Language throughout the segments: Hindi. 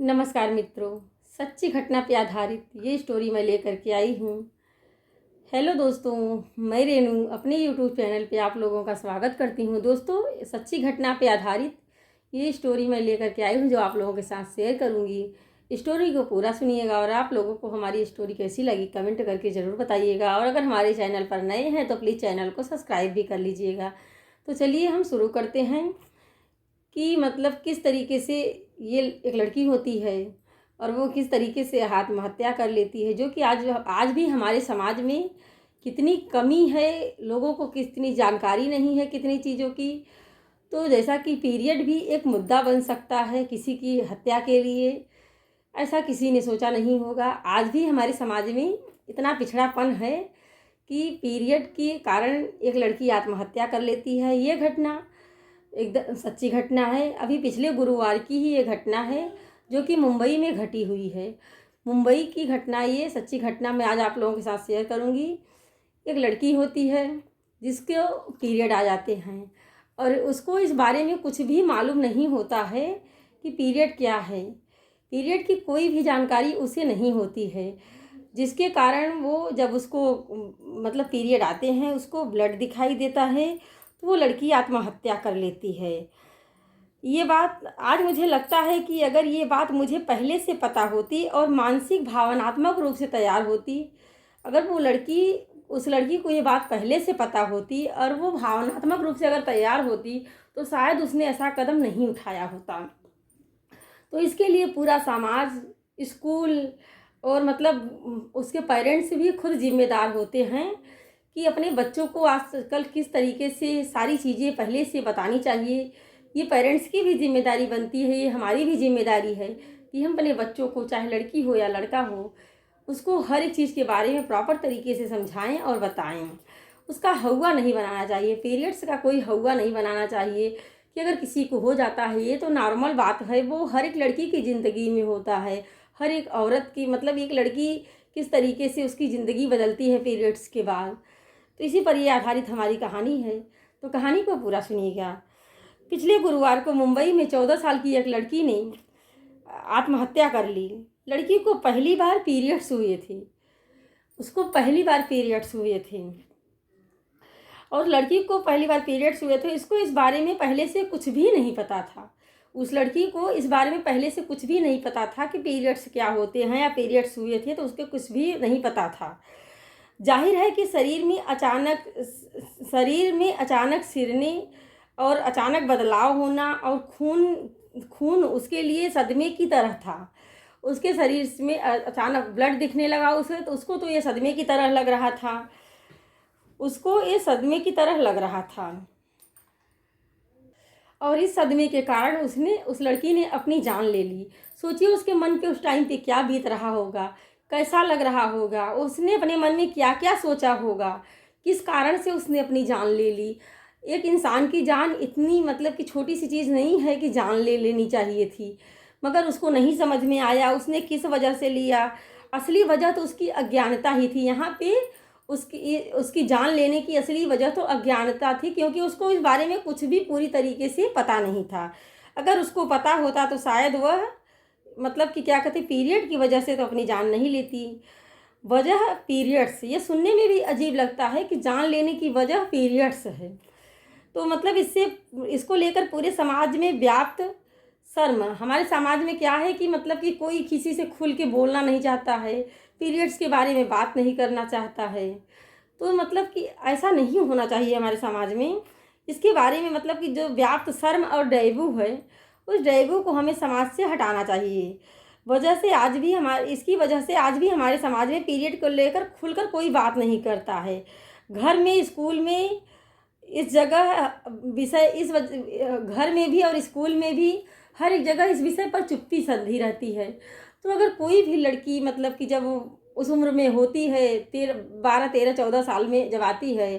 नमस्कार मित्रों, सच्ची घटना पे आधारित ये स्टोरी मैं लेकर के आई हूँ। हेलो दोस्तों, मैं रेनू अपने यूट्यूब चैनल पे आप लोगों का स्वागत करती हूँ। दोस्तों, सच्ची घटना पे आधारित ये स्टोरी मैं लेकर के आई हूँ जो आप लोगों के साथ शेयर करूँगी। स्टोरी को पूरा सुनिएगा और आप लोगों को हमारी स्टोरी कैसी लगी कमेंट करके ज़रूर बताइएगा। और अगर हमारे चैनल पर नए हैं तो प्लीज़ चैनल को सब्सक्राइब भी कर लीजिएगा। तो चलिए हम शुरू करते हैं कि मतलब किस तरीके से ये एक लड़की होती है और वो किस तरीके से आत्महत्या कर लेती है, जो कि आज भी हमारे समाज में कितनी कमी है, लोगों को कितनी जानकारी नहीं है कितनी चीज़ों की। तो जैसा कि पीरियड भी एक मुद्दा बन सकता है किसी की हत्या के लिए, ऐसा किसी ने सोचा नहीं होगा। आज भी हमारे समाज में इतना पिछड़ापन है कि पीरियड के कारण एक लड़की आत्महत्या कर लेती है। ये घटना एकदम सच्ची घटना है। अभी पिछले गुरुवार की ही ये घटना है जो कि मुंबई में घटी हुई है। मुंबई की घटना, ये सच्ची घटना मैं आज आप लोगों के साथ शेयर करूंगी। एक लड़की होती है जिसके पीरियड आ जाते हैं और उसको इस बारे में कुछ भी मालूम नहीं होता है कि पीरियड क्या है। पीरियड की कोई भी जानकारी उसे नहीं होती है, जिसके कारण वो जब उसको मतलब पीरियड आते हैं, उसको ब्लड दिखाई देता है तो वो लड़की आत्महत्या कर लेती है। ये बात आज मुझे लगता है कि अगर ये बात मुझे पहले से पता होती और मानसिक भावनात्मक रूप से तैयार होती, अगर वो लड़की उस लड़की को ये बात पहले से पता होती और वो भावनात्मक रूप से अगर तैयार होती तो शायद उसने ऐसा कदम नहीं उठाया होता। तो इसके लिए पूरा समाज, स्कूल और मतलब उसके पेरेंट्स भी खुद जिम्मेदार होते हैं कि अपने बच्चों को आजकल किस तरीके से सारी चीज़ें पहले से बतानी चाहिए। ये पेरेंट्स की भी जिम्मेदारी बनती है, ये हमारी भी जिम्मेदारी है कि हम अपने बच्चों को, चाहे लड़की हो या लड़का हो, उसको हर एक चीज़ के बारे में प्रॉपर तरीके से समझाएं और बताएं। उसका हौवा नहीं बनाना चाहिए, पीरियड्स का कोई हौवा नहीं बनाना चाहिए कि अगर किसी को हो जाता है ये तो नॉर्मल बात है। वो हर एक लड़की की ज़िंदगी में होता है, हर एक औरत की, मतलब एक लड़की किस तरीके से उसकी ज़िंदगी बदलती है पीरियड्स के बाद। तो इसी पर ये आधारित हमारी कहानी है, तो कहानी को पूरा सुनिएगा। पिछले गुरुवार को मुंबई में 14 साल की एक लड़की ने आत्महत्या कर ली। लड़की को पहली बार पीरियड्स हुए थे, उसको पहली बार पीरियड्स हुए थे और लड़की को पहली बार पीरियड्स हुए थे। इसको इस बारे में पहले से कुछ भी नहीं पता था। उस लड़की को इस बारे में पहले से कुछ भी नहीं पता था कि पीरियड्स क्या होते हैं या पीरियड्स हुए थे, तो उसके कुछ भी नहीं पता था। जाहिर है कि शरीर में अचानक सिरने और अचानक बदलाव होना और खून उसके लिए सदमे की तरह था। उसके शरीर में अचानक ब्लड दिखने लगा उसे, तो उसको तो ये सदमे की तरह लग रहा था, उसको ये सदमे की तरह लग रहा था। और इस सदमे के कारण उस लड़की ने अपनी जान ले ली। सोचिए उसके मन पे उस टाइम पे क्या बीत रहा होगा, कैसा लग रहा होगा, उसने अपने मन में क्या क्या सोचा होगा, किस कारण से उसने अपनी जान ले ली। एक इंसान की जान इतनी मतलब कि छोटी सी चीज़ नहीं है कि जान ले लेनी चाहिए थी, मगर उसको नहीं समझ में आया उसने किस वजह से लिया। असली वजह तो उसकी अज्ञानता ही थी। यहाँ पे उसकी जान लेने की असली वजह तो अज्ञानता थी, क्योंकि उसको इस बारे में कुछ भी पूरी तरीके से पता नहीं था। अगर उसको पता होता तो शायद वह मतलब कि क्या कहते, पीरियड की वजह से तो अपनी जान नहीं लेती। वजह पीरियड्स, ये सुनने में भी अजीब लगता है कि जान लेने की वजह पीरियड्स है। तो मतलब इसको लेकर पूरे समाज में व्याप्त शर्म। हमारे समाज में क्या है कि मतलब कि कोई किसी से खुल के बोलना नहीं चाहता है, पीरियड्स के बारे में बात नहीं करना चाहता है। तो मतलब कि ऐसा नहीं होना चाहिए हमारे समाज में। इसके बारे में मतलब कि जो व्याप्त शर्म और डैबू है, उस डैबू को हमें समाज से हटाना चाहिए। इसकी वजह से आज भी हमारे समाज में पीरियड को लेकर खुलकर कोई बात नहीं करता है। घर में, स्कूल में, इस जगह घर में भी और स्कूल में भी हर एक जगह इस विषय पर चुप्पी संधी रहती है। तो अगर कोई भी लड़की मतलब कि जब उस उम्र में होती है, 12, 13, 14 साल में जब आती है,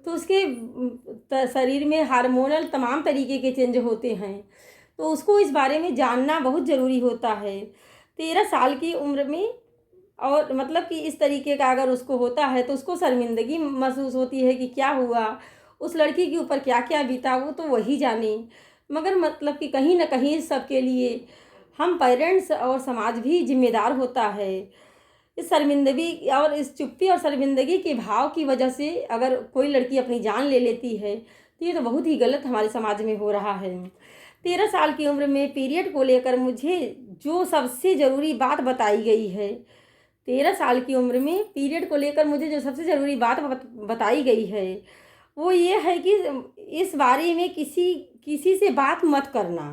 तो उसके शरीर में हार्मोनल तमाम तरीके के चेंज होते हैं। तो उसको इस बारे में जानना बहुत ज़रूरी होता है 13 साल की उम्र में। और मतलब कि इस तरीके का अगर उसको होता है तो उसको शर्मिंदगी महसूस होती है कि क्या हुआ, उस लड़की के ऊपर क्या क्या बीता, वो तो वही जाने। मगर मतलब कि कहीं ना कहीं सबके लिए हम पेरेंट्स और समाज भी जिम्मेदार होता है। इस शर्मिंदगी और इस चुप्पी और शर्मिंदगी के भाव की वजह से अगर कोई लड़की अपनी जान ले लेती है तो ये तो बहुत ही गलत हमारे समाज में हो रहा है। 13 साल की उम्र में पीरियड को लेकर मुझे जो सबसे ज़रूरी बात बताई गई है, 13 साल की उम्र में पीरियड को लेकर मुझे जो सबसे ज़रूरी बात बताई गई है वो ये है कि इस बारे में किसी से बात मत करना।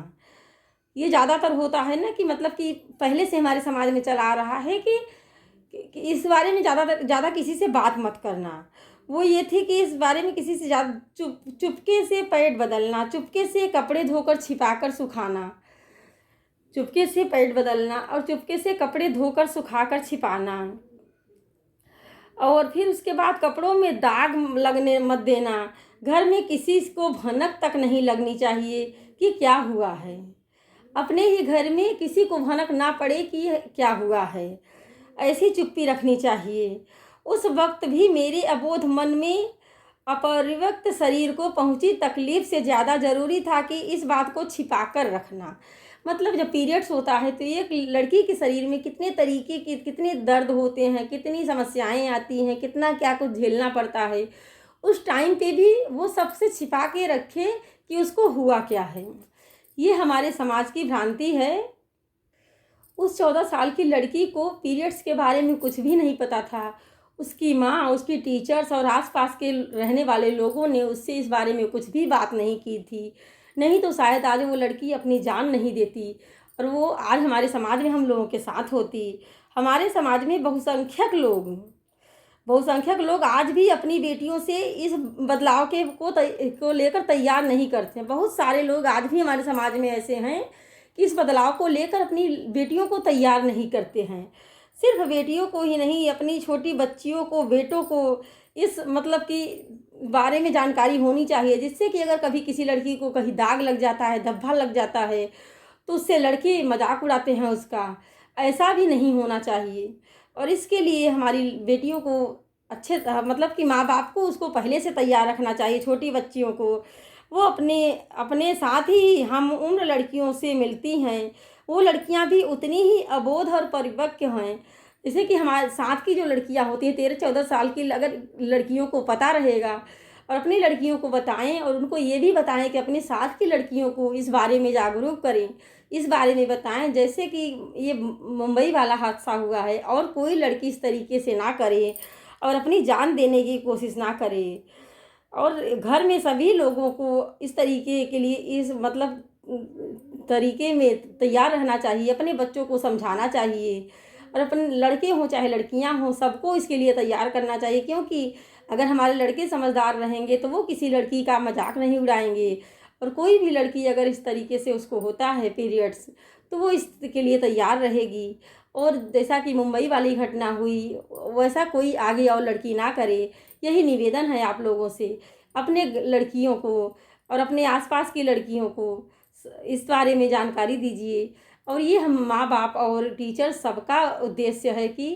ये ज़्यादातर होता है ना कि मतलब कि पहले से हमारे समाज में चला आ रहा है कि इस बारे में ज़्यादा किसी से बात मत करना। वो ये थी कि इस बारे में किसी से ज़्यादा चुपके से पैड बदलना, चुपके से कपड़े धोकर छिपाकर सुखाना, चुपके से पैड बदलना और चुपके से कपड़े धोकर सुखाकर छिपाना, और फिर उसके बाद कपड़ों में दाग लगने मत देना। घर में किसी को भनक तक नहीं लगनी चाहिए कि क्या हुआ है। अपने ही घर में किसी को भनक ना पड़े कि क्या हुआ है, ऐसी चुप्पी रखनी चाहिए। उस वक्त भी मेरे अबोध मन में अपरिव्यक्त शरीर को पहुंची तकलीफ से ज़्यादा ज़रूरी था कि इस बात को छिपा कर रखना। मतलब जब पीरियड्स होता है तो एक लड़की के शरीर में कितने तरीके के कितने दर्द होते हैं, कितनी समस्याएं आती हैं, कितना क्या कुछ झेलना पड़ता है। उस टाइम पे भी वो सबसे छिपा के रखे कि उसको हुआ क्या है। ये हमारे समाज की भ्रांति है। उस 14 साल की लड़की को पीरियड्स के बारे में कुछ भी नहीं पता था। उसकी माँ, उसकी टीचर्स और आसपास के रहने वाले लोगों ने उससे इस बारे में कुछ भी बात नहीं की थी। नहीं तो शायद आज वो लड़की अपनी जान नहीं देती और वो आज हमारे समाज में हम लोगों के साथ होती। हमारे समाज में बहुसंख्यक लोग आज भी अपनी बेटियों से इस बदलाव को लेकर तैयार नहीं करते। बहुत सारे लोग आज भी हमारे समाज में ऐसे हैं कि इस बदलाव को लेकर अपनी बेटियों को तैयार नहीं करते हैं। सिर्फ बेटियों को ही नहीं, अपनी छोटी बच्चियों को, बेटों को इस मतलब कि बारे में जानकारी होनी चाहिए, जिससे कि अगर कभी किसी लड़की को कहीं दाग लग जाता है, धब्बा लग जाता है तो उससे लड़के मजाक उड़ाते हैं उसका। ऐसा भी नहीं होना चाहिए। और इसके लिए हमारी बेटियों को अच्छे मतलब कि माँ बाप को उसको पहले से तैयार रखना चाहिए। छोटी बच्चियों को वो अपने साथ ही हम उम्र लड़कियों से मिलती हैं, वो लड़कियां भी उतनी ही अबोध और परिपक्व हैं। जैसे कि हमारे साथ की जो लड़कियां होती हैं 13-14 साल की, अगर लड़कियों को पता रहेगा और अपनी लड़कियों को बताएं और उनको ये भी बताएं कि अपने साथ की लड़कियों को इस बारे में जागरूक करें, इस बारे में बताएं। जैसे कि ये मुंबई वाला हादसा हुआ है और कोई लड़की इस तरीके से ना करे और अपनी जान देने की कोशिश ना करे। और घर में सभी लोगों को इस तरीके के लिए इस मतलब तरीके में तैयार रहना चाहिए। अपने बच्चों को समझाना चाहिए और अपने लड़के हों चाहे लड़कियां हों, सबको इसके लिए तैयार करना चाहिए। क्योंकि अगर हमारे लड़के समझदार रहेंगे तो वो किसी लड़की का मजाक नहीं उड़ाएंगे। और कोई भी लड़की अगर इस तरीके से उसको होता है पीरियड्स तो वो इसके लिए तैयार रहेगी। और जैसा कि मुंबई वाली घटना हुई वैसा कोई आगे और लड़की ना करे। यही निवेदन है आप लोगों से। अपने लड़कियों को और अपने आसपास की लड़कियों को इस बारे में जानकारी दीजिए। और ये हम माँ बाप और टीचर सबका उद्देश्य है कि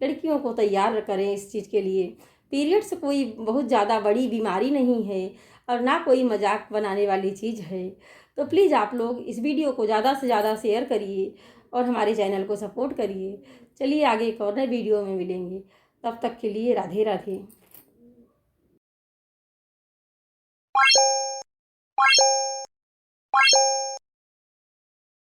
लड़कियों को तैयार करें इस चीज़ के लिए। पीरियड्स कोई बहुत ज़्यादा बड़ी बीमारी नहीं है और ना कोई मजाक बनाने वाली चीज़ है। तो प्लीज़ आप लोग इस वीडियो को ज़्यादा से ज़्यादा शेयर करिए और हमारे चैनल को सपोर्ट करिए। चलिए आगे एक और नए वीडियो में मिलेंगे। तब तक के लिए राधे राधे।